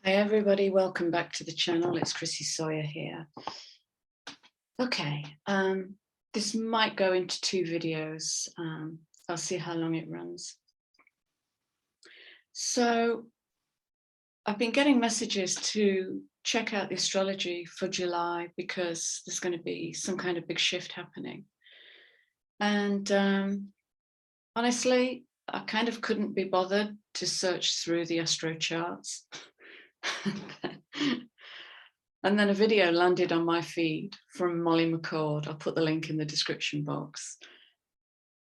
Hi everybody, welcome back to the channel. It's Chrissy Sawyer here. Okay, this might go into two videos. I'll see how long it runs. So I've been getting messages to check out the astrology for July because there's going to be some kind of big shift happening. And honestly, I kind of couldn't be bothered to search through the astro charts. And then a video landed on my feed from Molly McCord. I'll put the link in the description box,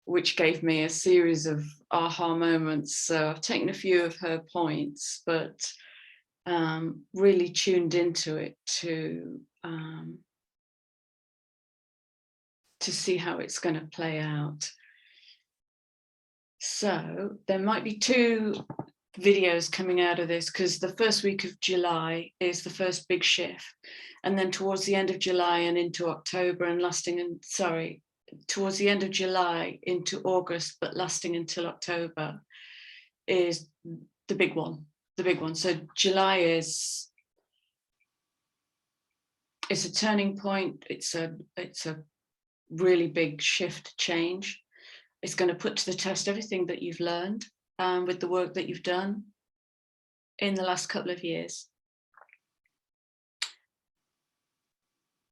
which gave me a series of aha moments. So I've taken a few of her points, but really tuned into it to see how it's going to play out. So there might be two videos coming out of this because the first week of July is the first big shift, and then towards the end of July and into October and towards the end of July into August but lasting until October is the big one. So July is a turning point. It's a really big shift change. It's going to put to the test everything that you've learned with the work that you've done in the last couple of years.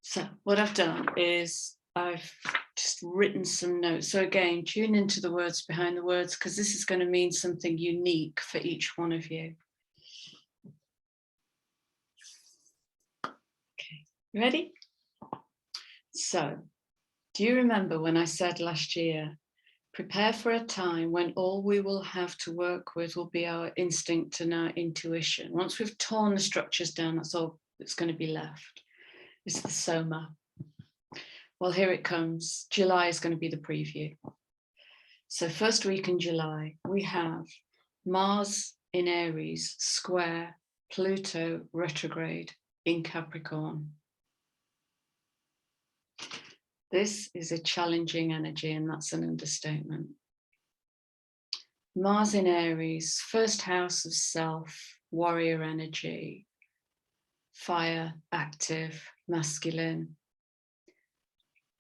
So what I've done is I've just written some notes. So again, tune into the words behind the words, because this is going to mean something unique for each one of you. Okay, you ready? So, do you remember when I said last year, prepare for a time when all we will have to work with will be our instinct and our intuition. Once we've torn the structures down, that's all that's going to be left. It's the soma. Well, here it comes. July is going to be the preview. So first week in July, we have Mars in Aries, square, Pluto retrograde in Capricorn. This is a challenging energy, and that's an understatement. Mars in Aries, first house of self, warrior energy, fire, active, masculine.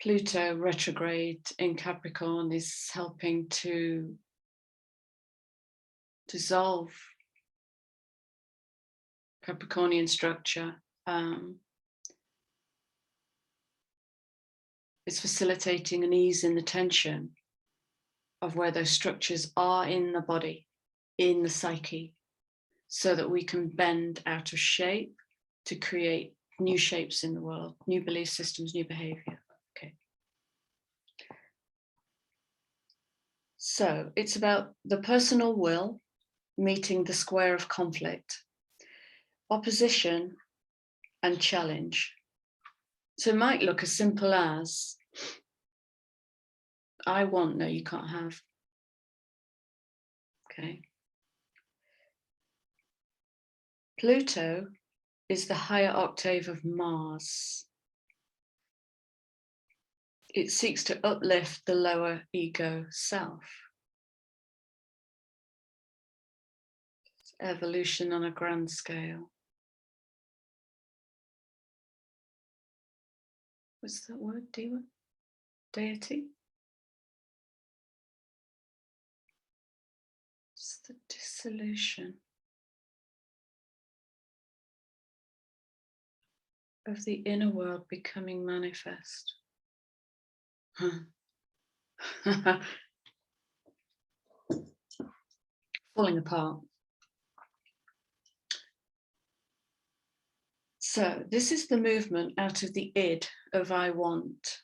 Pluto retrograde in Capricorn is helping to dissolve Capricornian structure. It's facilitating an ease in the tension of where those structures are in the body, in the psyche, so that we can bend out of shape to create new shapes in the world, new belief systems, new behavior. Okay. So it's about the personal will meeting the square of conflict, opposition and challenge. So it might look as simple as, I want, no, you can't have. Okay. Pluto is the higher octave of Mars. It seeks to uplift the lower ego self. It's evolution on a grand scale. What's that word? Deva? Deity? It's the dissolution of the inner world becoming manifest. Falling apart. So this is the movement out of the id of I want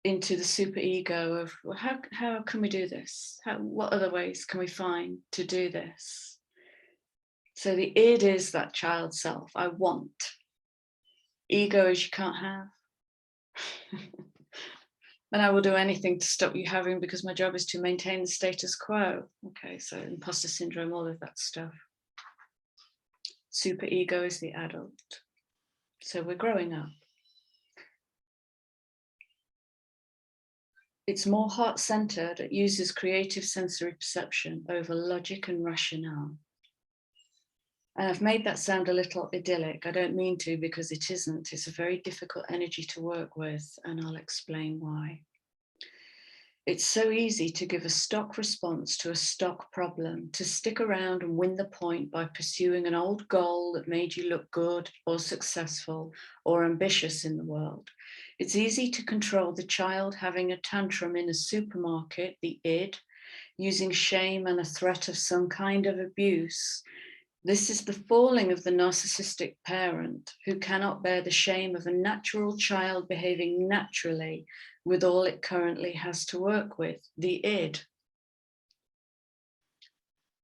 into the superego of, well, how can we do this? What other ways can we find to do this? So the id is that child self, I want. Ego is you can't have. And I will do anything to stop you having because my job is to maintain the status quo. Okay, so imposter syndrome, all of that stuff. Superego is the adult. So we're growing up. It's more heart-centered. It uses creative sensory perception over logic and rationale. And I've made that sound a little idyllic. I don't mean to, because it isn't. It's a very difficult energy to work with, and I'll explain why. It's so easy to give a stock response to a stock problem, to stick around and win the point by pursuing an old goal that made you look good or successful or ambitious in the world. It's easy to control the child having a tantrum in a supermarket, the id, using shame and a threat of some kind of abuse. This is the falling of the narcissistic parent who cannot bear the shame of a natural child behaving naturally with all it currently has to work with, the id.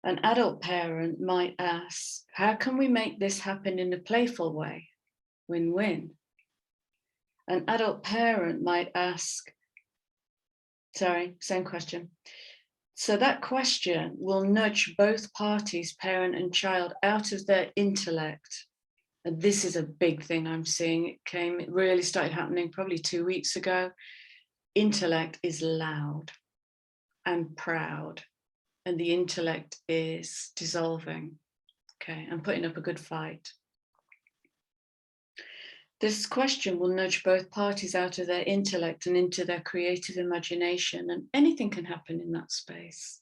An adult parent might ask, how can we make this happen in a playful way? Win-win. An adult parent might ask, sorry, same question. So that question will nudge both parties, parent and child, out of their intellect. And this is a big thing I'm seeing. It really started happening probably 2 weeks ago. Intellect is loud and proud, and the intellect is dissolving. Okay, I'm putting up a good fight. This question will nudge both parties out of their intellect and into their creative imagination, and anything can happen in that space.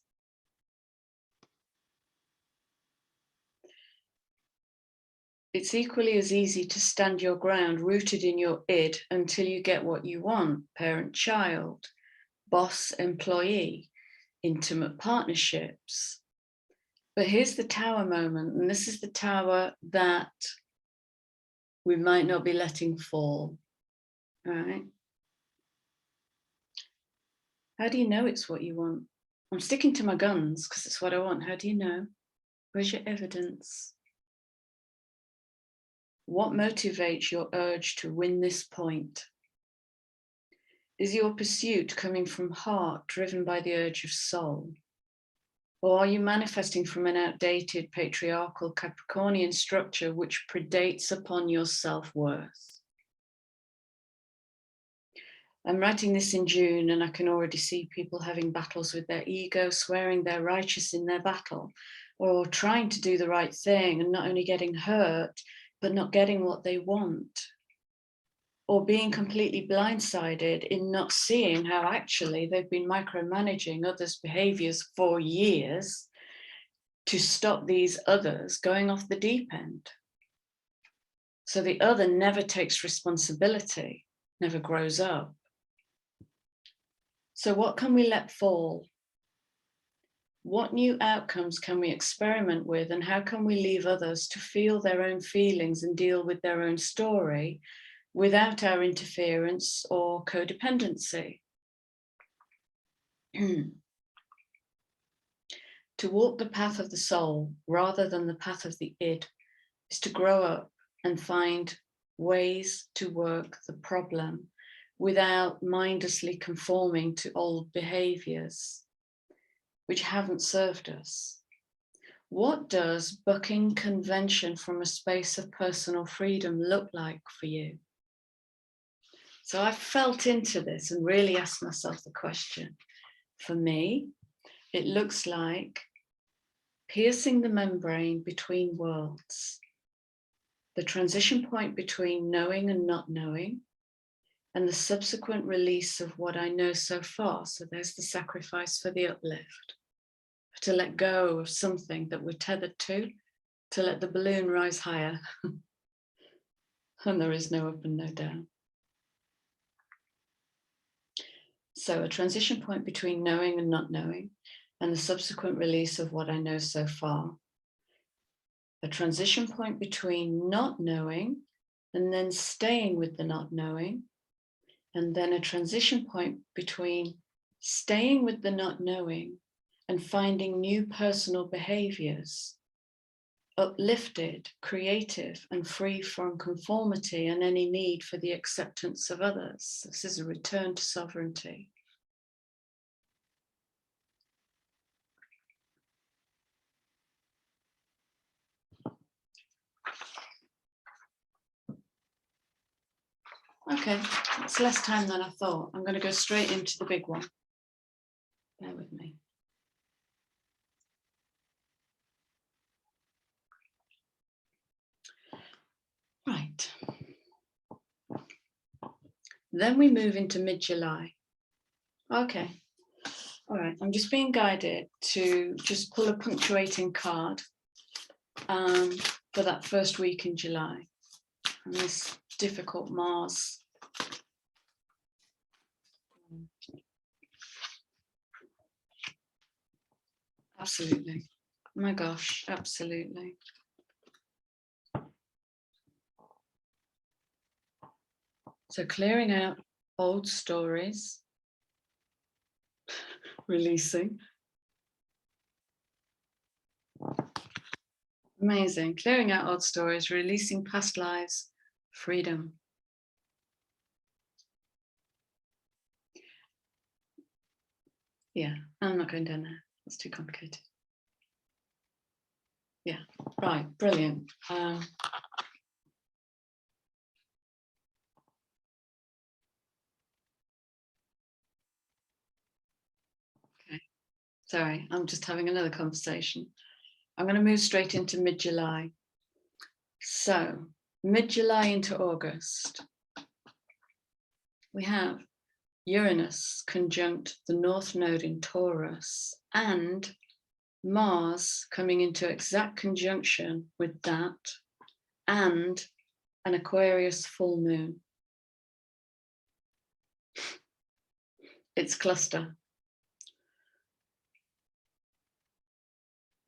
It's equally as easy to stand your ground rooted in your id until you get what you want, parent-child, boss-employee, intimate partnerships. But here's the tower moment, and this is the tower that we might not be letting fall, all right? How do you know it's what you want? I'm sticking to my guns because it's what I want. How do you know? Where's your evidence? What motivates your urge to win this point? Is your pursuit coming from heart, driven by the urge of soul? Or are you manifesting from an outdated patriarchal Capricornian structure which predates upon your self-worth? I'm writing this in June, and I can already see people having battles with their ego, swearing they're righteous in their battle, or trying to do the right thing and not only getting hurt, but not getting what they want, or being completely blindsided in not seeing how actually they've been micromanaging others' behaviors for years to stop these others going off the deep end. So the other never takes responsibility, never grows up. So what can we let fall? What new outcomes can we experiment with, and how can we leave others to feel their own feelings and deal with their own story without our interference or codependency? To walk the path of the soul rather than the path of the id is to grow up and find ways to work the problem without mindlessly conforming to old behaviors which haven't served us. What does bucking convention from a space of personal freedom look like for you? So I felt into this and really asked myself the question. For me, it looks like piercing the membrane between worlds, the transition point between knowing and not knowing, and the subsequent release of what I know so far. So there's the sacrifice for the uplift. To let go of something that we're tethered to let the balloon rise higher. And there is no up and no down. So a transition point between knowing and not knowing, and the subsequent release of what I know so far. A transition point between not knowing and then staying with the not knowing, and then a transition point between staying with the not knowing and finding new personal behaviors, uplifted, creative, and free from conformity and any need for the acceptance of others. This is a return to sovereignty. Okay, it's less time than I thought. I'm going to go straight into the big one. Bear with me. Then we move into mid-July. Okay. All right. I'm just being guided to just pull a punctuating card for that first week in July. And this difficult Mars. Absolutely. Oh my gosh, absolutely. So clearing out old stories, releasing. Amazing. Clearing out old stories, releasing past lives, freedom. Yeah, I'm not going down there. That's too complicated. Yeah, right, brilliant. Okay, sorry, I'm just having another conversation. I'm going to move straight into mid-July. So, mid-July into August, we have Uranus conjunct the North Node in Taurus and Mars coming into exact conjunction with that and an Aquarius full moon. It's cluster.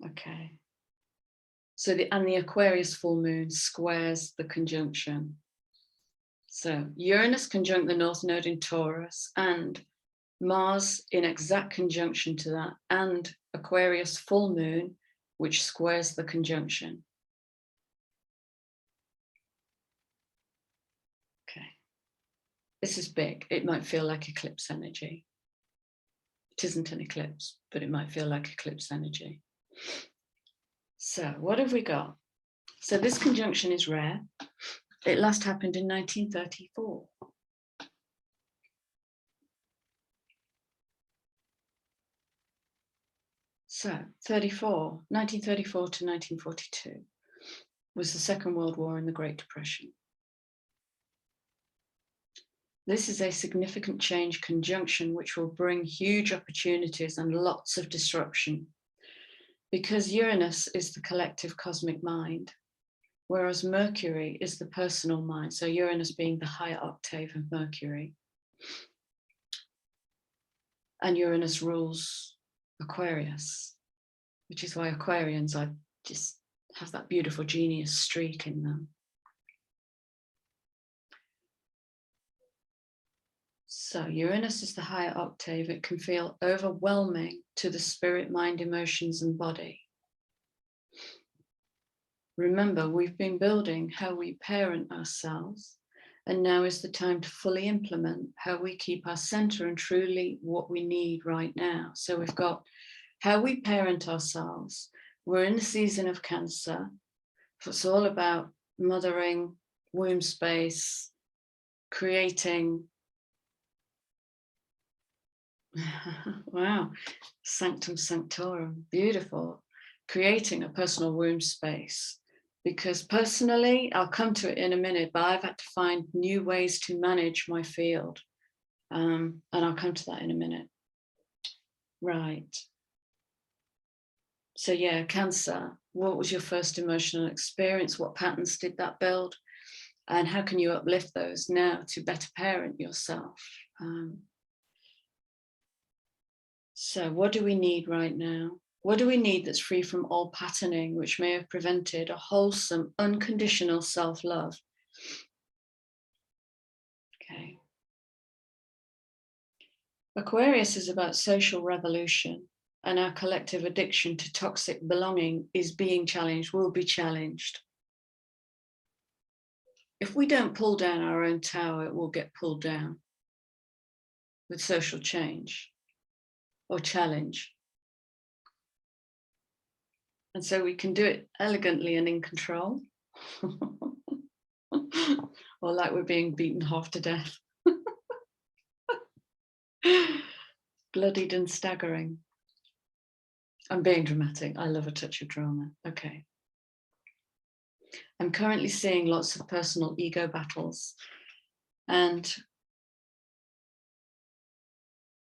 Okay. So the Aquarius full moon squares the conjunction. So Uranus conjunct the North Node in Taurus and Mars in exact conjunction to that and Aquarius full moon, which squares the conjunction. Okay. This is big. It might feel like eclipse energy. It isn't an eclipse, but it might feel like eclipse energy. So what have we got? So this conjunction is rare. It last happened in 1934. So 1934 to 1942 was the Second World War and the Great Depression. This is a significant change conjunction which will bring huge opportunities and lots of disruption because Uranus is the collective cosmic mind, whereas Mercury is the personal mind. So Uranus being the higher octave of Mercury. And Uranus rules Aquarius, which is why Aquarians are just have that beautiful genius streak in them. So Uranus is the higher octave. It can feel overwhelming to the spirit, mind, emotions, and body. Remember, we've been building how we parent ourselves, and now is the time to fully implement how we keep our center and truly what we need right now. So we've got how we parent ourselves. We're in the season of Cancer. It's all about mothering, womb space, creating. Wow, sanctum sanctorum, beautiful. Creating a personal womb space. Because personally, I'll come to it in a minute, but I've had to find new ways to manage my field. And I'll come to that in a minute. Right. So yeah, Cancer, what was your first emotional experience? What patterns did that build? And how can you uplift those now to better parent yourself? So what do we need right now? What do we need that's free from all patterning, which may have prevented a wholesome, unconditional self-love? Okay. Aquarius is about social revolution, and our collective addiction to toxic belonging is being challenged, will be challenged. If we don't pull down our own tower, it will get pulled down with social change or challenge. And so we can do it elegantly and in control, or like we're being beaten half to death. Bloodied and staggering. I'm being dramatic. I love a touch of drama. Okay. I'm currently seeing lots of personal ego battles. And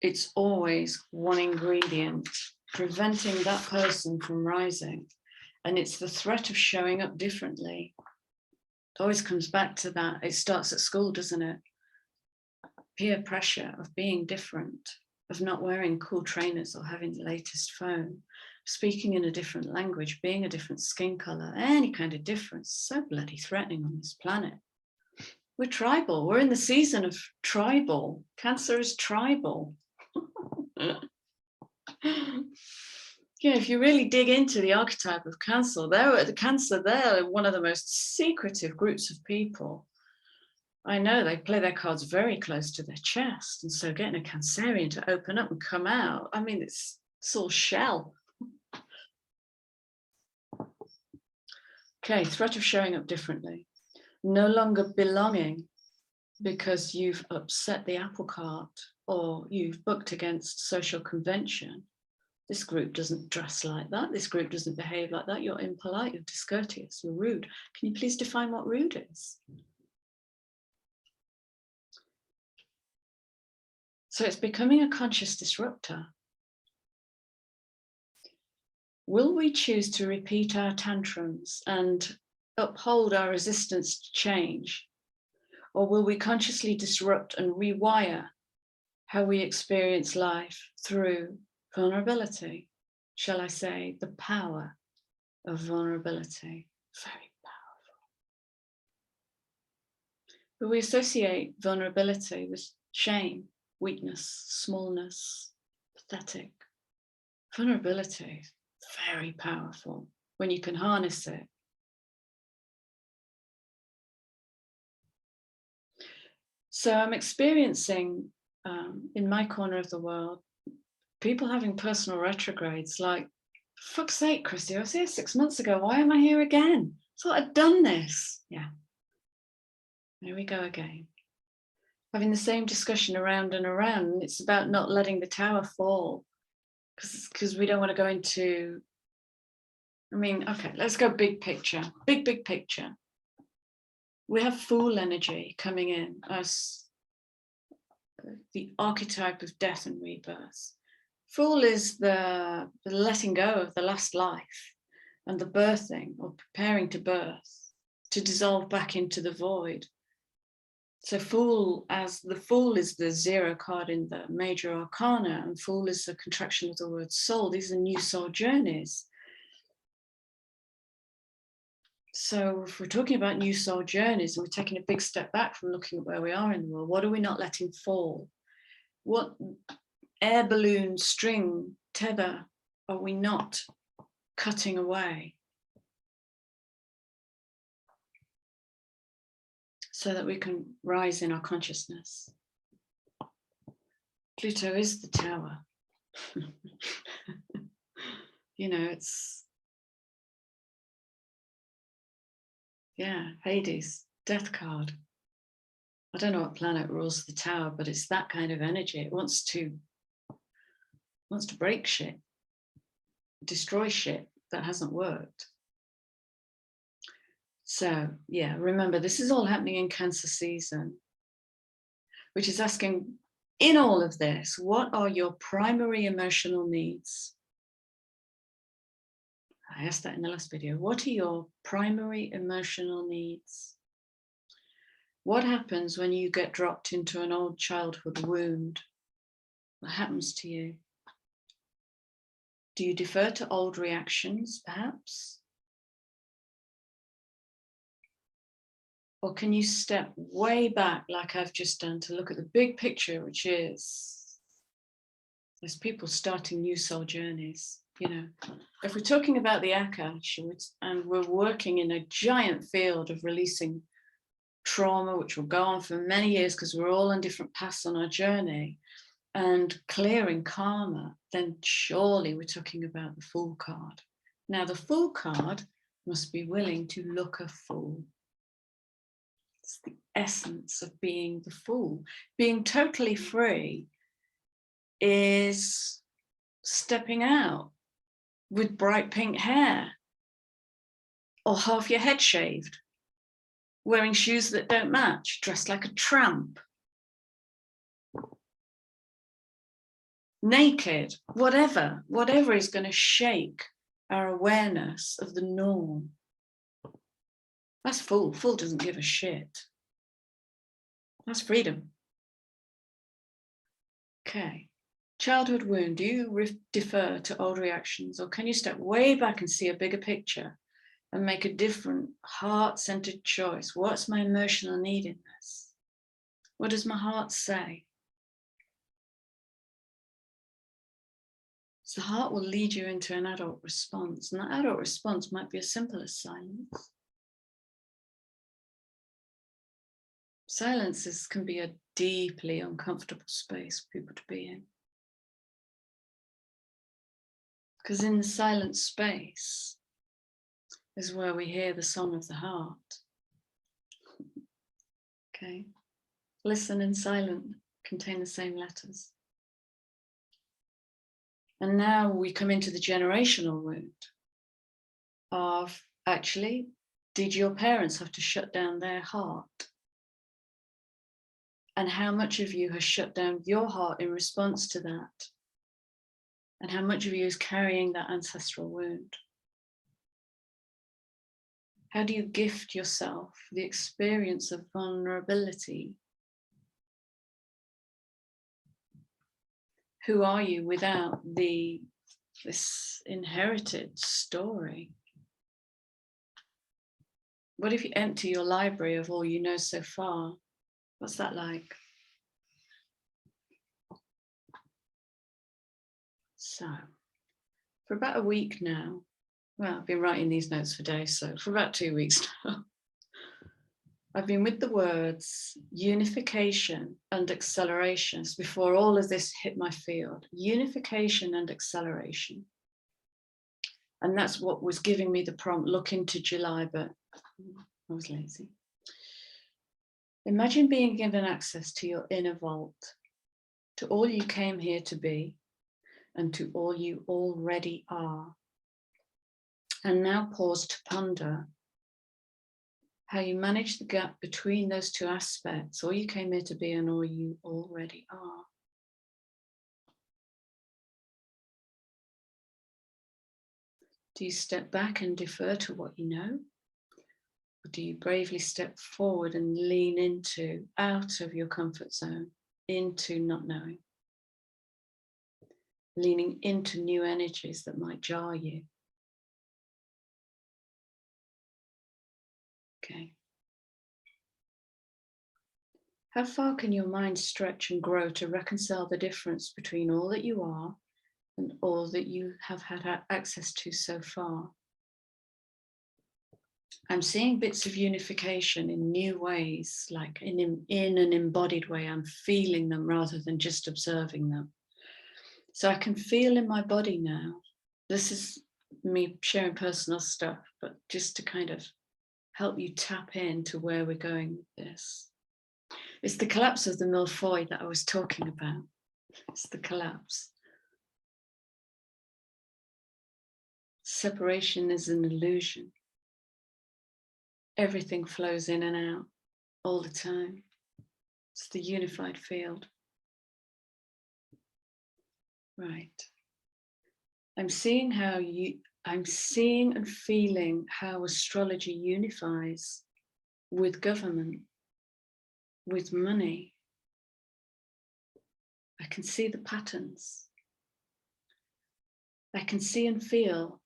it's always one ingredient preventing that person from rising. And it's the threat of showing up differently. It always comes back to that. It starts at school, doesn't it? Peer pressure of being different, of not wearing cool trainers or having the latest phone, speaking in a different language, being a different skin color, any kind of difference, so bloody threatening on this planet. We're tribal. We're in the season of tribal. Cancer is tribal. Yeah, if you really dig into the archetype of Cancer, they're one of the most secretive groups of people. I know they play their cards very close to their chest, and so getting a Cancerian to open up and come out, I mean, it's all shell. Okay, threat of showing up differently. No longer belonging because you've upset the apple cart or you've bucked against social convention. This group doesn't dress like that. This group doesn't behave like that. You're impolite, you're discourteous, you're rude. Can you please define what rude is? So it's becoming a conscious disruptor. Will we choose to repeat our tantrums and uphold our resistance to change? Or will we consciously disrupt and rewire how we experience life through vulnerability? Shall I say the power of vulnerability? Very powerful. But we associate vulnerability with shame, weakness, smallness, pathetic. Vulnerability, very powerful when you can harness it. So I'm experiencing in my corner of the world, people having personal retrogrades like, for fuck's sake, Chrissy, I was here 6 months ago. Why am I here again? I thought I'd done this. Yeah, there we go again. Having the same discussion around and around. And it's about not letting the tower fall because we don't want to go into, I mean, okay, let's go big picture, big picture. We have Fool energy coming in, us, the archetype of death and rebirth. Fool is the letting go of the last life and the birthing or preparing to birth, to dissolve back into the void. So Fool, as the Fool is the 0 card in the major arcana, and Fool is a contraction of the word soul. These are new soul journeys. So if we're talking about new soul journeys and we're taking a big step back from looking at where we are in the world, what are we not letting fall? What air balloon, string, tether are we not cutting away so that we can rise in our consciousness? Pluto is the tower. You know, it's, yeah, Hades, death card. I don't know what planet rules the tower, but it's that kind of energy. It wants to break shit, destroy shit that hasn't worked. So yeah, remember, this is all happening in Cancer season, which is asking, in all of this, what are your primary emotional needs? I asked that in the last video. What are your primary emotional needs? What happens when you get dropped into an old childhood wound? What happens to you? Do you defer to old reactions, perhaps? Or can you step way back, like I've just done, to look at the big picture, which is there's people starting new soul journeys. You know, if we're talking about the Akash, and we're working in a giant field of releasing trauma, which will go on for many years because we're all on different paths on our journey, and clearing karma, then surely we're talking about the Fool card. Now, the Fool card must be willing to look a fool. It's the essence of being the Fool. Being totally free is stepping out with bright pink hair or half your head shaved, wearing shoes that don't match, dressed like a tramp. naked, whatever is going to shake our awareness of the norm. That's full. Full doesn't give a shit. That's freedom. Okay. Childhood wound, do you defer to old reactions, or can you step way back and see a bigger picture and make a different heart-centered choice? What's my emotional need in this? What does my heart say? So the heart will lead you into an adult response, and that adult response might be as simple as silence. Silence can be a deeply uncomfortable space for people to be in. Because in the silent space is where we hear the song of the heart. Okay. Listen and silent contain the same letters. And now we come into the generational wound of, actually, did your parents have to shut down their heart? And how much of you has shut down your heart in response to that? And how much of you is carrying that ancestral wound? How do you gift yourself the experience of vulnerability? Who are you without this inherited story? What if you empty your library of all you know so far? What's that like? So, for about a week now, well, I've been writing these notes for days, so for about 2 weeks now, I've been with the words unification and acceleration. Before all of this hit my field, unification and acceleration. And that's what was giving me the prompt, look into July, but I was lazy. Imagine being given access to your inner vault, to all you came here to be, and to all you already are. And now pause to ponder how you manage the gap between those two aspects, all you came here to be and all you already are. Do you step back and defer to what you know? Or do you bravely step forward and lean into, out of your comfort zone, into not knowing? Leaning into new energies that might jar you. Okay. How far can your mind stretch and grow to reconcile the difference between all that you are and all that you have had access to so far? I'm seeing bits of unification in new ways, like in an embodied way. I'm feeling them rather than just observing them. So I can feel in my body now. This is me sharing personal stuff, but just to kind of help you tap into where we're going with this. It's the collapse of the milfoil that I was talking about. It's the collapse. Separation is an illusion. Everything flows in and out all the time. It's the unified field. Right. I'm seeing and feeling how astrology unifies with government, with money. I can see the patterns. I can see and feel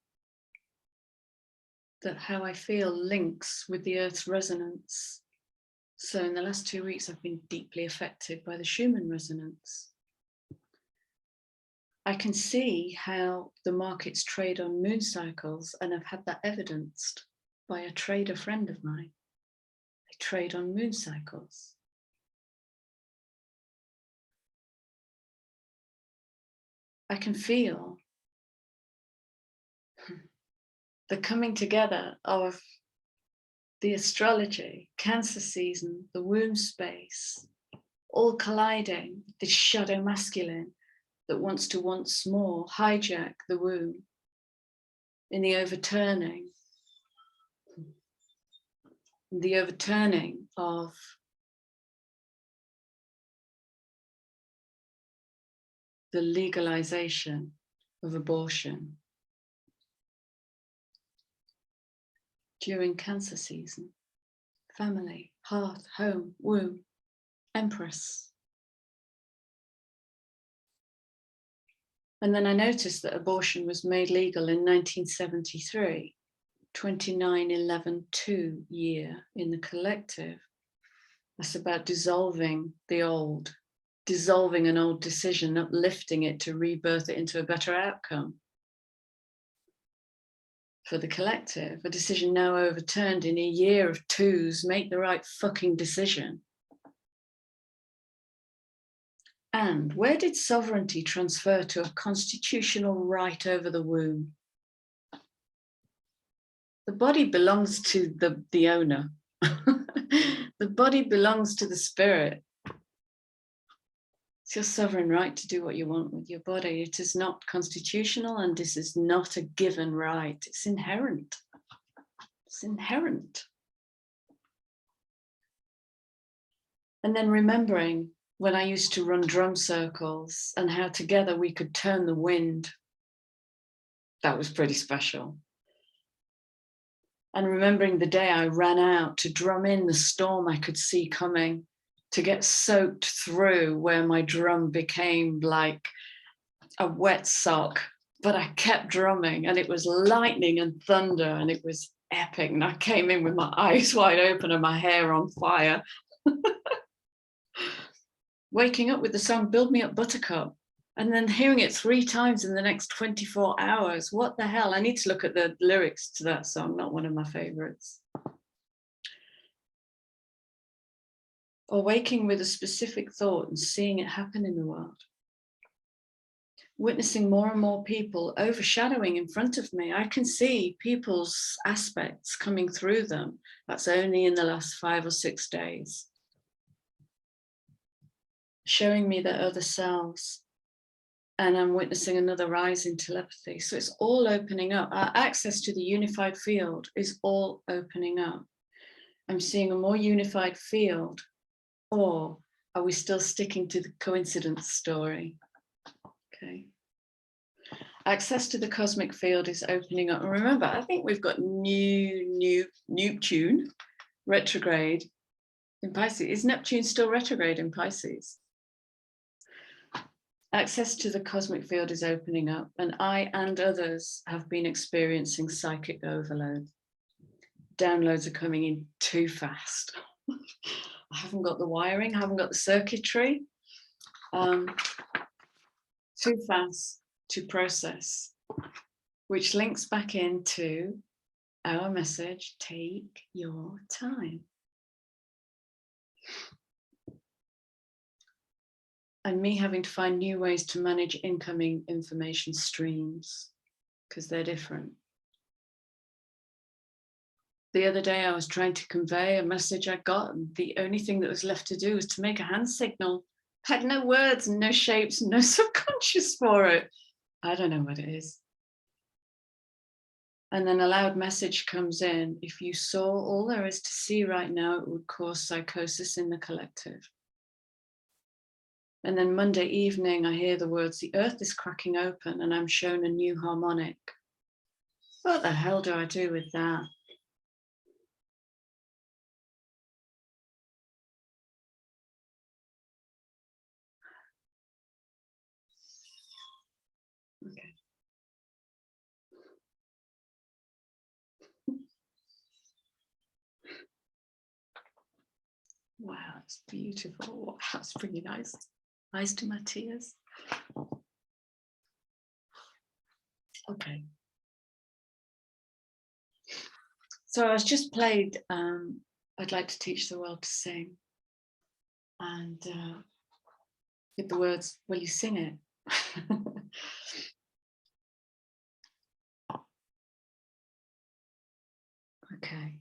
that how I feel links with the Earth's resonance. So in the last 2 weeks, I've been deeply affected by the Schumann resonance. I can see how the markets trade on moon cycles, and I've had that evidenced by a trader friend of mine. They trade on moon cycles. I can feel the coming together of the astrology, Cancer season, the womb space, all colliding, this shadow masculine that wants to once more hijack the womb in the overturning of the legalization of abortion during Cancer season. Family, hearth, home, womb, Empress. And then I noticed that abortion was made legal in 1973, 29/11/2 year in the collective. That's about dissolving the old, dissolving an old decision, uplifting it to rebirth it into a better outcome. For the collective, a decision now overturned in a year of twos, make the right fucking decision. And where did sovereignty transfer to a constitutional right over the womb? The body belongs to the owner. The body belongs to the spirit. It's your sovereign right to do what you want with your body. It is not constitutional, and this is not a given right. It's inherent. It's inherent. And then remembering when I used to run drum circles and how together we could turn the wind. That was pretty special. And remembering the day I ran out to drum in the storm I could see coming, to get soaked through where my drum became like a wet sock, but I kept drumming and it was lightning and thunder and it was epic. And I came in with my eyes wide open and my hair on fire. Waking up with the song, Build Me Up Buttercup, and then hearing it 3 times in the next 24 hours. What the hell? I need to look at the lyrics to that song, not one of my favorites. Or waking with a specific thought and seeing it happen in the world. Witnessing more and more people overshadowing in front of me. I can see people's aspects coming through them. That's only in the last 5 or 6 days. Showing me their other selves. And I'm witnessing another rise in telepathy. So it's all opening up. Our access to the unified field is all opening up. I'm seeing a more unified field. Or are we still sticking to the coincidence story? Okay. Access to the cosmic field is opening up. And remember, I think we've got Neptune retrograde in Pisces. Is Neptune still retrograde in Pisces? Access to the cosmic field is opening up, and I and others have been experiencing psychic overload. Downloads are coming in too fast. I haven't got the wiring, I haven't got the circuitry. Too fast to process, which links back into our message, take your time. And me having to find new ways to manage incoming information streams, because they're different. The other day I was trying to convey a message I got, and the only thing that was left to do was to make a hand signal. Had no words and no shapes, no subconscious for it. I don't know what it is. And then a loud message comes in. If you saw all there is to see right now, it would cause psychosis in the collective. And then Monday evening, I hear the words, the earth is cracking open and I'm shown a new harmonic. What the hell do I do with that? Okay. Wow, it's beautiful. Wow, that's pretty nice. Eyes to my tears. Okay. So I was just played, I'd like to teach the world to sing. And with the words, will you sing it? Okay.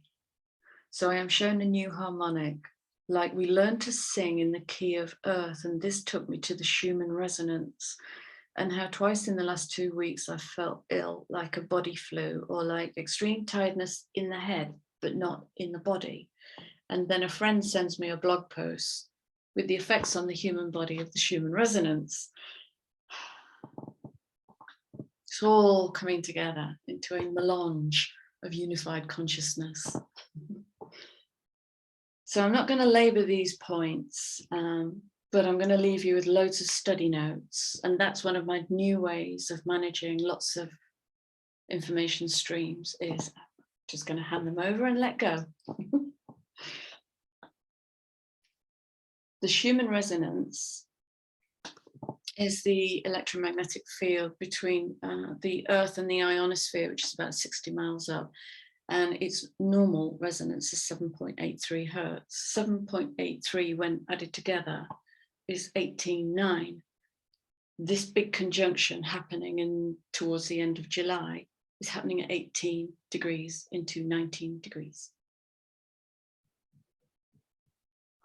So I am shown a new harmonic, like we learned to sing in the key of earth, and this took me to the Schumann resonance, and how twice in the last 2 weeks I felt ill, like a body flu, or like extreme tiredness in the head, but not in the body. And then a friend sends me a blog post with the effects on the human body of the Schumann resonance. It's all coming together into a melange of unified consciousness. So I'm not going to labor these points, but I'm going to leave you with loads of study notes. And that's one of my new ways of managing lots of information streams, is just going to hand them over and let go. The Schumann resonance is the electromagnetic field between the Earth and the ionosphere, which is about 60 miles up. And its normal resonance is 7.83 hertz. 7.83 when added together is 18.9. This big conjunction happening towards the end of July is happening at 18 degrees into 19 degrees.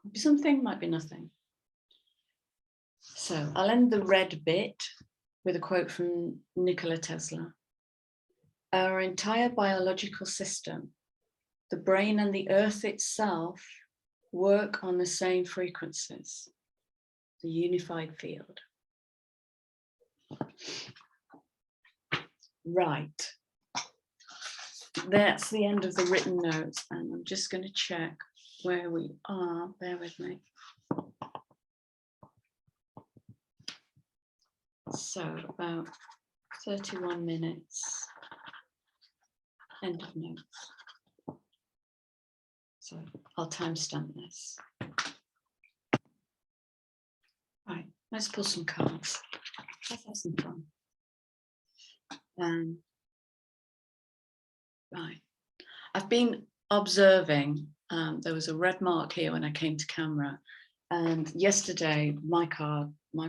Might be something, might be nothing. So I'll end the red bit with a quote from Nikola Tesla. Our entire biological system, the brain and the earth itself, work on the same frequencies, the unified field. Right. That's the end of the written notes, and I'm just going to check where we are. Bear with me. So about 31 minutes. End of notes. So I'll timestamp this. Right, let's pull some cards. Let's have some fun. Right, I've been observing. There was a red mark here when I came to camera, and yesterday my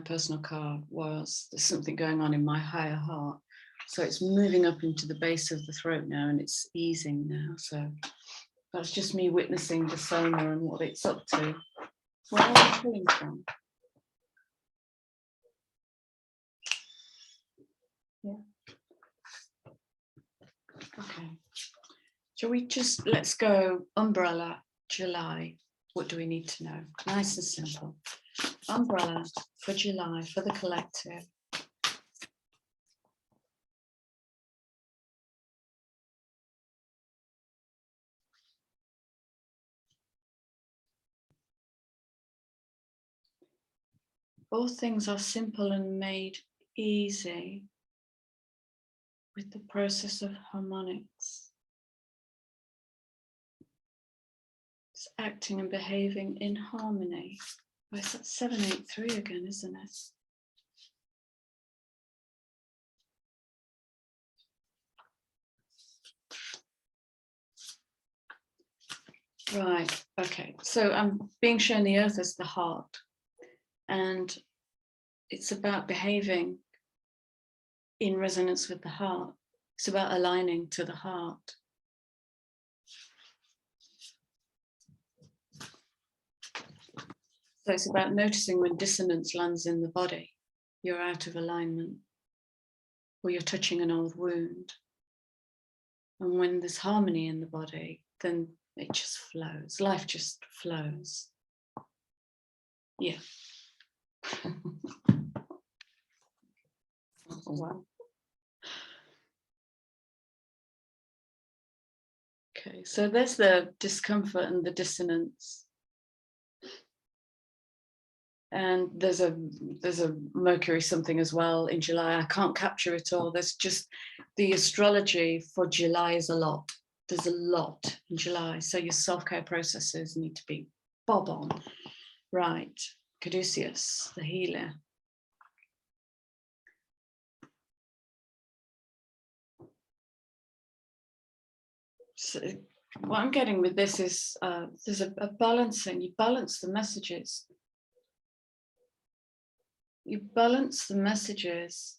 personal card was, there's something going on in my higher heart. So it's moving up into the base of the throat now, and it's easing now. So that's just me witnessing the soma and what it's up to. Where are we pulling from? Yeah. Okay. Shall we just, let's go umbrella, July. What do we need to know? Nice and simple. Umbrella for July, for the collective. All things are simple and made easy with the process of harmonics. It's acting and behaving in harmony. Oh, it's at 783 again, isn't it? Right, okay. So I'm being shown the earth as the heart, and it's about behaving in resonance with the heart. It's about aligning to the heart. So it's about noticing when dissonance lands in the body, you're out of alignment, or you're touching an old wound. And when there's harmony in the body, then it just flows. Life just flows. Yeah. Oh, wow. Okay, so there's the discomfort and the dissonance. And there's a Mercury something as well in July. I can't capture it all. There's just the astrology for July is a lot. There's a lot in July. So your self-care processes need to be bob on. Right, Caduceus, the healer. So what I'm getting with this is there's a balancing. You balance the messages. You balance the messages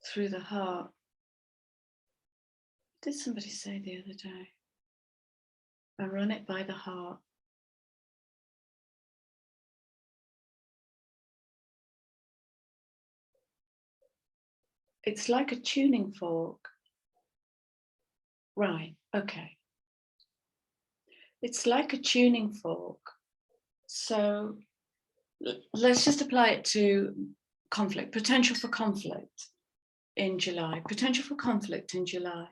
through the heart. What did somebody say the other day? I run it by the heart. It's like a tuning fork. Right, okay. It's like a tuning fork. So let's just apply it to conflict, potential for conflict in July, potential for conflict in July.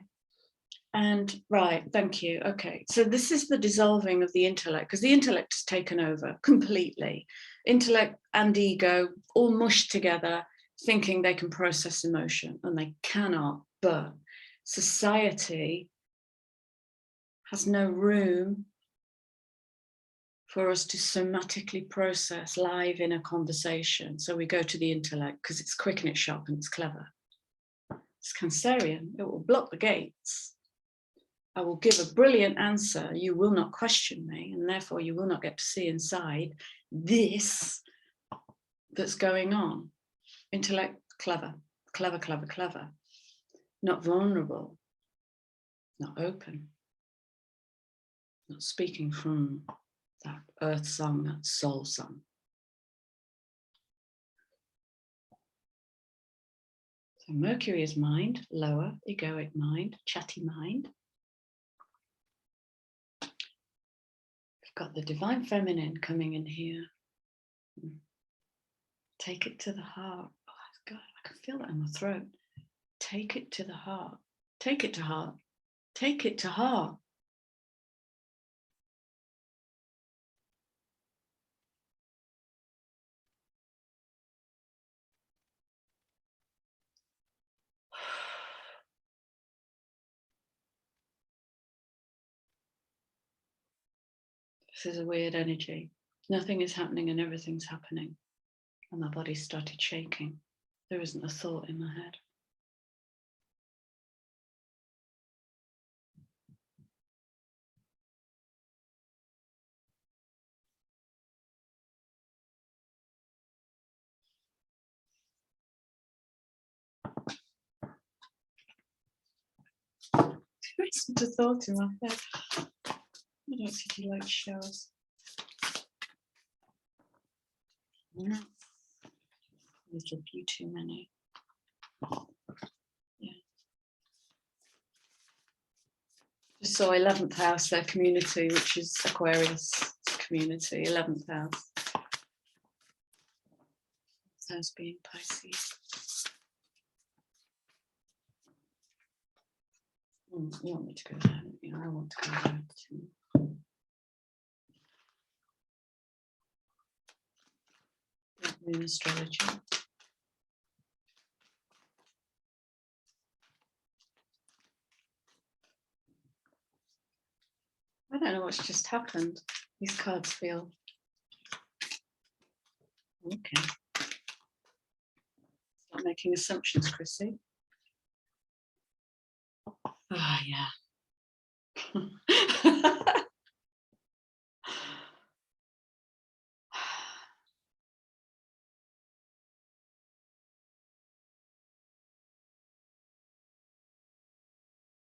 And right, thank you. Okay, so this is the dissolving of the intellect, because the intellect has taken over completely. Intellect and ego all mushed together, thinking they can process emotion, and they cannot. But society has no room for us to somatically process live in a conversation. So we go to the intellect because it's quick and it's sharp and it's clever. It's Cancerian, it will block the gates. I will give a brilliant answer. You will not question me, and therefore you will not get to see inside this that's going on. Intellect, clever, clever, clever, clever. Not vulnerable, not open, not speaking from that earth song, that soul song. So Mercury is mind, lower, egoic mind, chatty mind. We've got the divine feminine coming in here. Take it to the heart. Oh God, I can feel that in my throat. Take it to the heart. Take it to heart. Take it to heart. This is a weird energy. Nothing is happening and everything's happening. And my body started shaking. There isn't a thought in my head. There isn't a thought in my head. I don't think you like shows. No. There's a few too many. Yeah. Just saw 11th house, their community, which is Aquarius community, 11th house. House being Pisces. You want me to go there? Yeah, I want to go there too. Moon astrology. I don't know what's just happened. These cards feel okay. Stop making assumptions, Chrissy. Ah, yeah.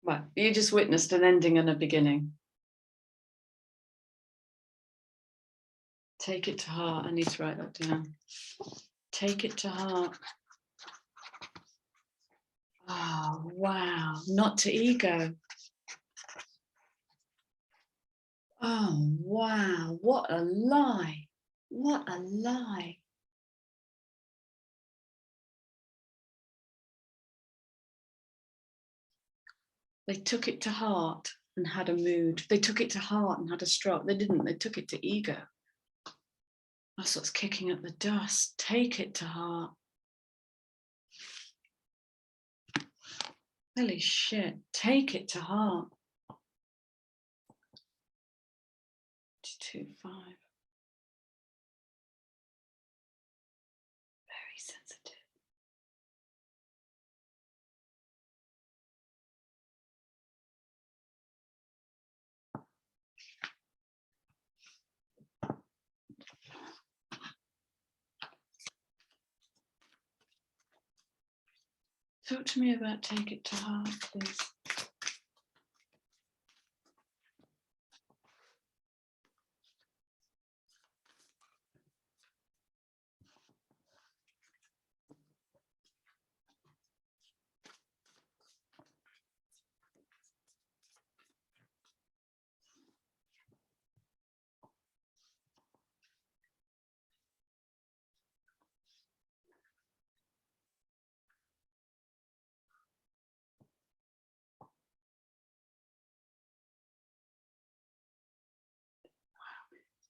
Well, you just witnessed an ending and a beginning. Take it to heart. I need to write that down. Take it to heart. Oh, wow. Not to ego. Oh, wow. What a lie. What a lie. They took it to heart and had a mood. They took it to heart and had a stroke. They didn't. They took it to ego. That's what's kicking up the dust. Take it to heart. Holy shit. Take it to heart. 225. Very sensitive. Talk to me about take it to heart, please.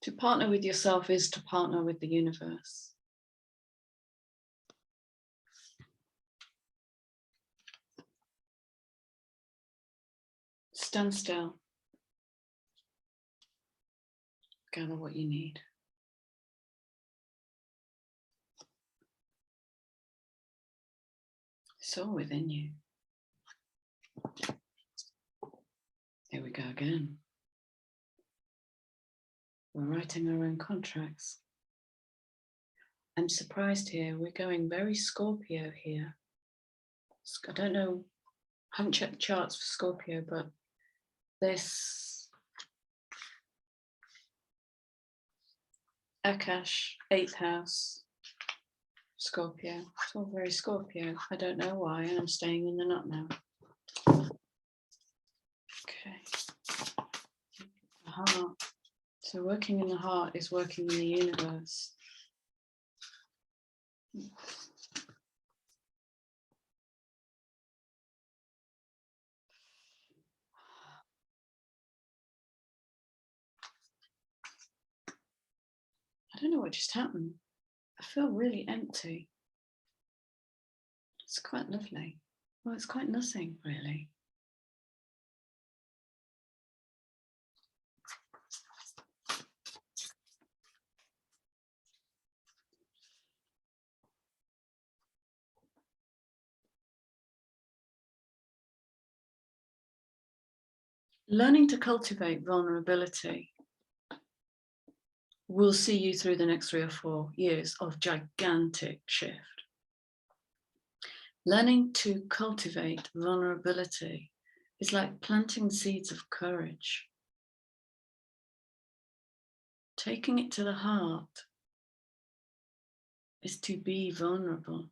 To partner with yourself is to partner with the universe. Stand still. Gather what you need. It's all within you. Here we go again. We're writing our own contracts. I'm surprised here. We're going very Scorpio here. I don't know. I haven't checked the charts for Scorpio, but this Akash, 8th house, Scorpio. It's all very Scorpio. I don't know why, and I'm staying in the knot now. Okay. The heart. So working in the heart is working in the universe. I don't know what just happened. I feel really empty. It's quite lovely. Well, it's quite nothing, really. Learning to cultivate vulnerability will see you through the next 3 or 4 years of gigantic shift. Learning to cultivate vulnerability is like planting seeds of courage. Taking it to the heart is to be vulnerable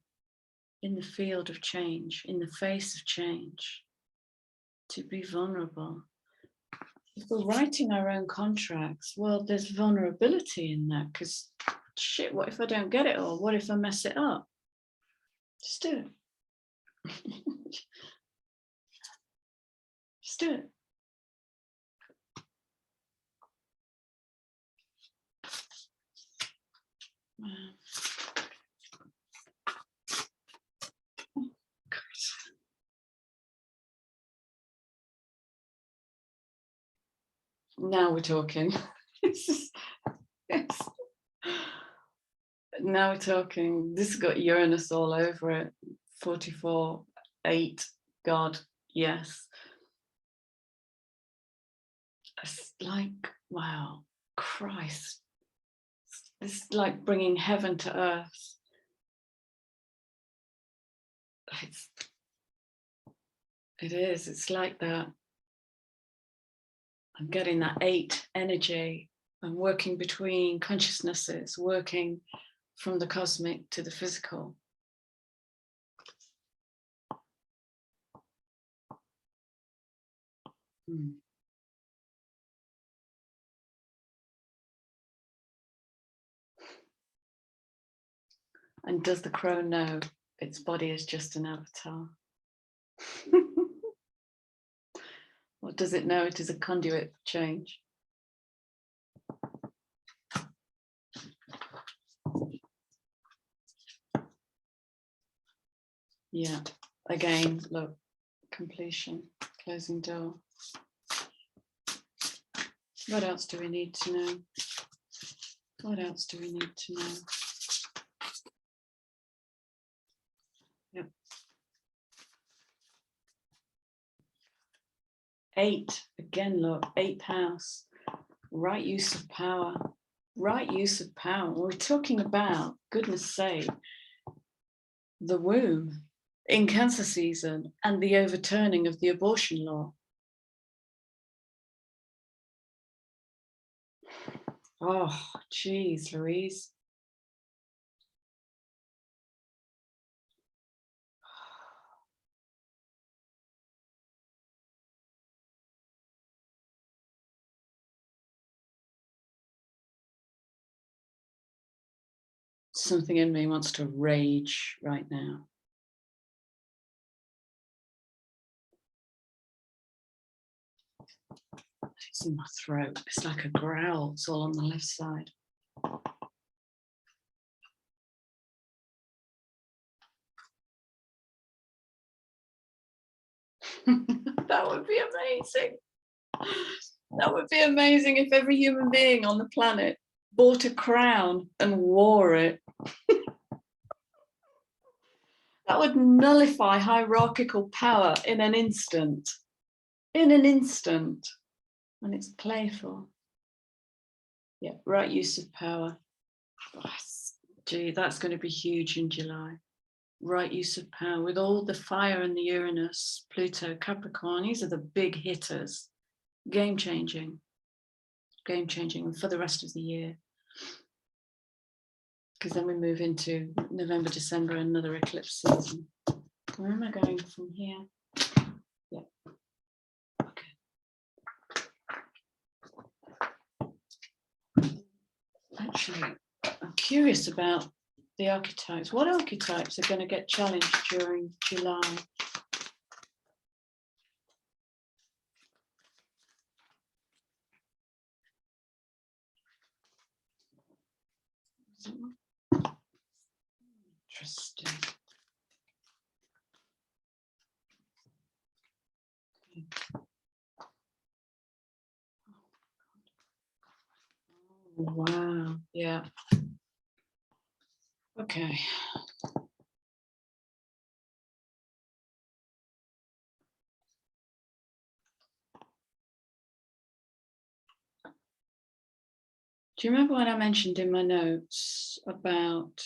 in the field of change, in the face of change, to be vulnerable. If we're writing our own contracts, well, there's vulnerability in that, because shit, what if I don't get it all? What if I mess it up? Just do it. Just do it. Wow. Now we're talking. Now we're talking. This has got Uranus all over it. 44/8. God, yes. It's like, wow, Christ. It's like bringing heaven to earth. It is. It's like that. I'm getting that 8 energy. I'm working between consciousnesses, working from the cosmic to the physical. And does the crow know its body is just an avatar? Or does it know it is a conduit for change? Yeah, again, look, completion, closing door. What else do we need to know? What else do we need to know? Yep. 8, again, look, 8th house, right use of power. Right use of power. We're talking about, goodness sake, the womb in Cancer season and the overturning of the abortion law. Oh, geez, Louise. Something in me wants to rage right now. It's in my throat. It's like a growl. It's all on the left side. That would be amazing. That would be amazing if every human being on the planet bought a crown and wore it. That would nullify hierarchical power in an instant. In an instant. And it's playful. Yeah, right use of power. Oh, gee, that's going to be huge in July. Right use of power with all the fire and the Uranus, Pluto, Capricorn. These are the big hitters. Game changing for the rest of the year. Because then we move into November, December, another eclipse season. Where am I going from here? Yeah. Okay. Actually, I'm curious about the archetypes. What archetypes are going to get challenged during July? Interesting. Oh, wow. Yeah. Okay. Do you remember when I mentioned in my notes about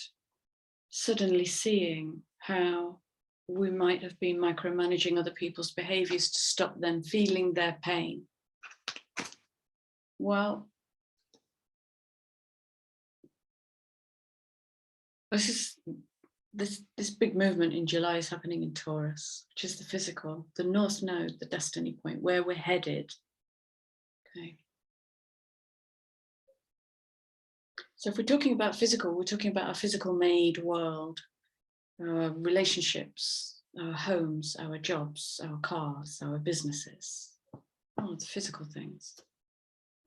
suddenly seeing how we might have been micromanaging other people's behaviors to stop them feeling their pain? Well, this big movement in July is happening in Taurus, which is the physical, the North Node, the destiny point, where we're headed. Okay. So if we're talking about physical, we're talking about our physical made world, our relationships, our homes, our jobs, our cars, our businesses, all the physical things,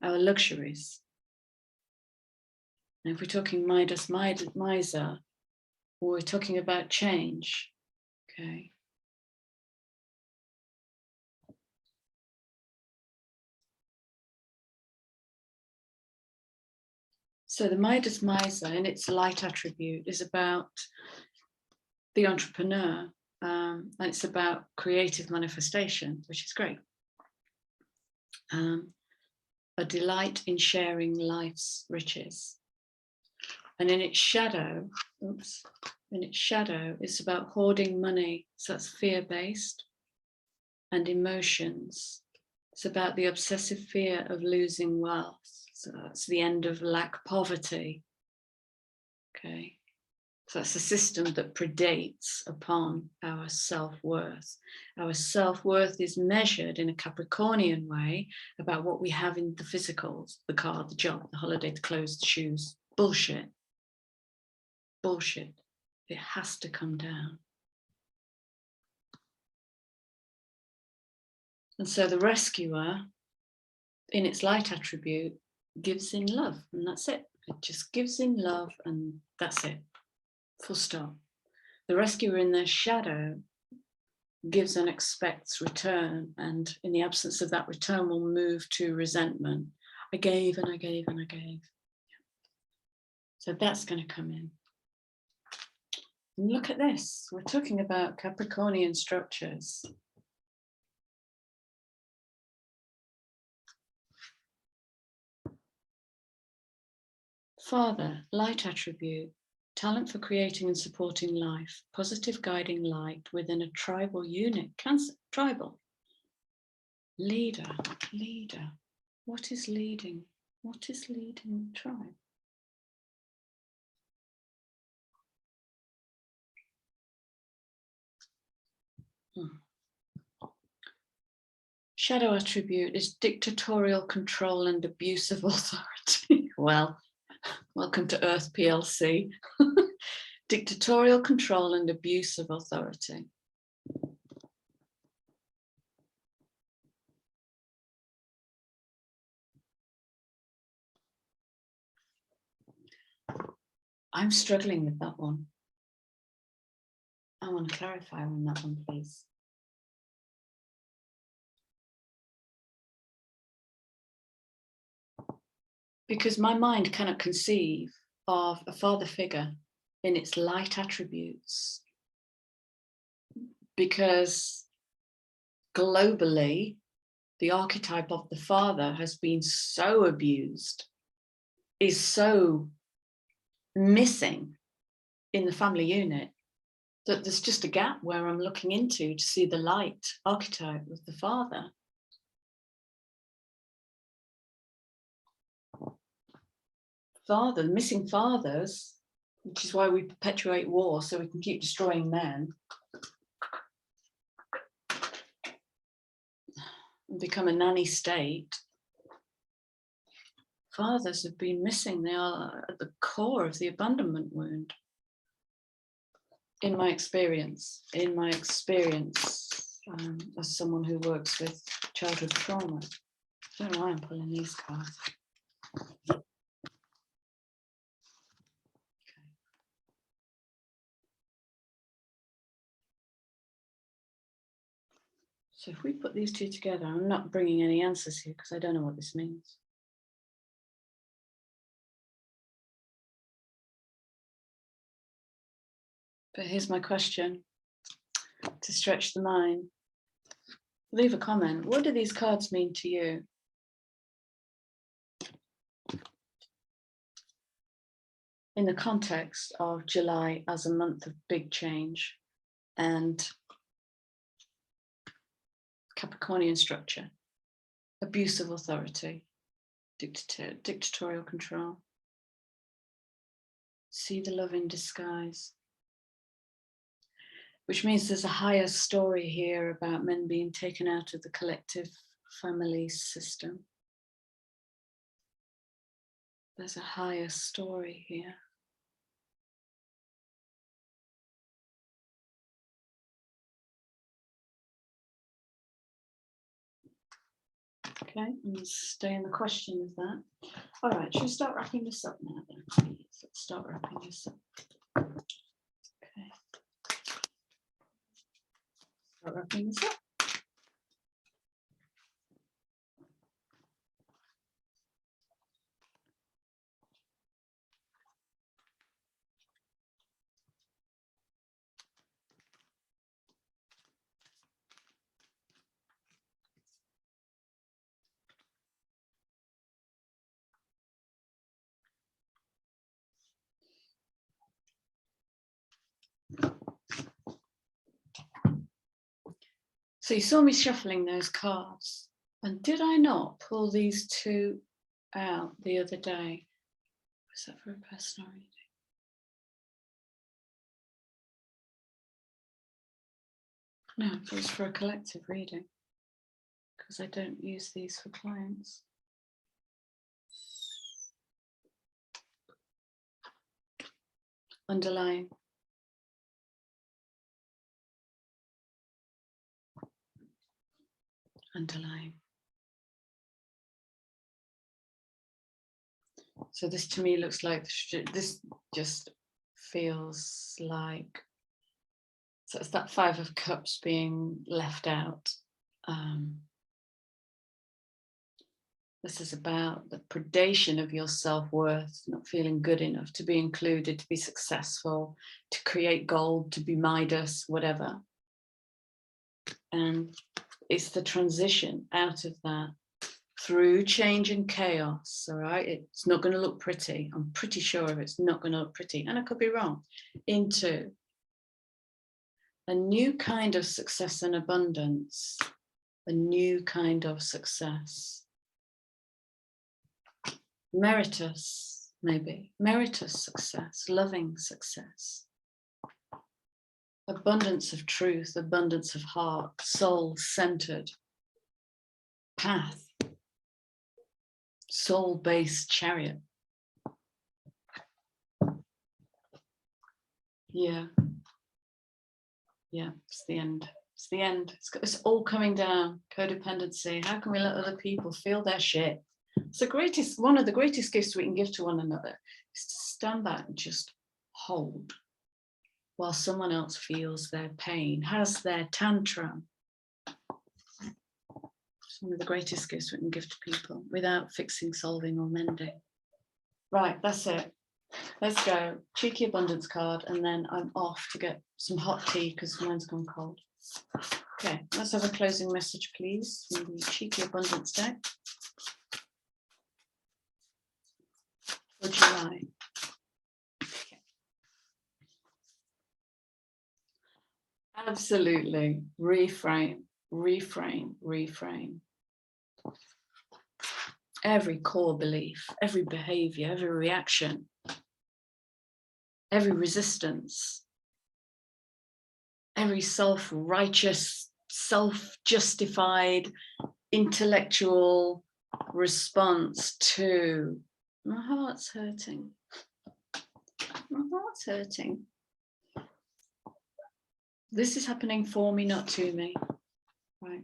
our luxuries. And if we're talking Midas, Miser, we're talking about change, okay? So the Midas Miser in its light attribute is about the entrepreneur, and it's about creative manifestation, which is great. A delight in sharing life's riches. And in its shadow, it's about hoarding money. So that's fear-based, and emotions. It's about the obsessive fear of losing wealth. So that's the end of lack, poverty. Okay. So that's a system that predates upon our self-worth. Our self-worth is measured in a Capricornian way about what we have in the physicals, the car, the job, the holiday, the clothes, the shoes. Bullshit. Bullshit. It has to come down. And so the rescuer, in its light attribute, gives in love, and that's it. It just gives in love, and that's it. Full stop. The rescuer in their shadow gives and expects return, and in the absence of that return will move to resentment. I gave and I gave and I gave. So that's going to come in. And look at this. We're talking about Capricornian structures. Father, light attribute, talent for creating and supporting life, positive guiding light within a tribal unit, Cancer, tribal. Leader, leader. What is leading? What is leading the tribe? Shadow attribute is dictatorial control and abuse of authority. Well, welcome to Earth PLC. Dictatorial control and abuse of authority. I'm struggling with that one. I want to clarify on that one, please. Because my mind cannot conceive of a father figure in its light attributes. Because globally, the archetype of the father has been so abused, is so missing in the family unit, that there's just a gap where I'm looking into to see the light archetype of the father. Father, missing fathers, which is why we perpetuate war, so we can keep destroying men and become a nanny state. Fathers have been missing. They are at the core of the abandonment wound. In my experience, as someone who works with childhood trauma. I don't know why I'm pulling these cards. So if we put these two together, I'm not bringing any answers here because I don't know what this means. But here's my question to stretch the mind. Leave a comment. What do these cards mean to you? In the context of July as a month of big change and Capricornian structure, abuse of authority, dictatorial control. See the love in disguise. Which means there's a higher story here about men being taken out of the collective family system. There's a higher story here. Okay, and stay in the question of that. All right, should we start wrapping this up now then? Please, let's start wrapping this up. Okay. Start wrapping this up. So you saw me shuffling those cards, and did I not pull these two out the other day? Was that for a personal reading? No, it was for a collective reading, because I don't use these for clients. Underlying. Underlying. So this to me looks like, this just feels like, so it's that Five of Cups being left out. This is about the predation of your self-worth, not feeling good enough to be included, to be successful, to create gold, to be Midas, whatever. And it's the transition out of that through change and chaos, all right? It's not going to look pretty. I'm pretty sure of it. It's not going to look pretty, and I could be wrong, into a new kind of success and abundance, a new kind of success. Meritus, maybe, meritus success, loving success. Abundance of truth, abundance of heart, soul-centered path, soul-based chariot. Yeah. Yeah, it's the end. It's the end. It's all coming down. Codependency. How can we let other people feel their shit? It's the greatest, one of the greatest gifts we can give to one another is to stand back and just hold while someone else feels their pain, has their tantrum. It's one of the greatest gifts we can give to people without fixing, solving, or mending. Right, that's it. Let's go. Cheeky abundance card, and then I'm off to get some hot tea because mine's gone cold. Okay, let's have a closing message, please, from the cheeky abundance deck for July. Okay. Absolutely. Reframe, reframe, reframe. Every core belief, every behavior, every reaction, every resistance, every self-righteous, self-justified, intellectual response to my heart's hurting. My heart's hurting. This is happening for me, not to me. Right.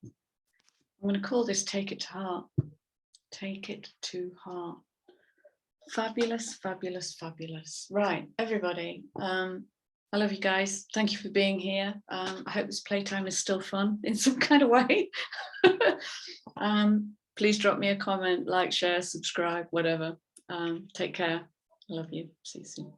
I'm going to call this Take It to Heart. Take it to heart. Fabulous, fabulous, fabulous. Right, everybody. I love you guys. Thank you for being here. I hope this playtime is still fun in some kind of way. Please drop me a comment, like, share, subscribe, whatever. Take care. I love you. See you soon.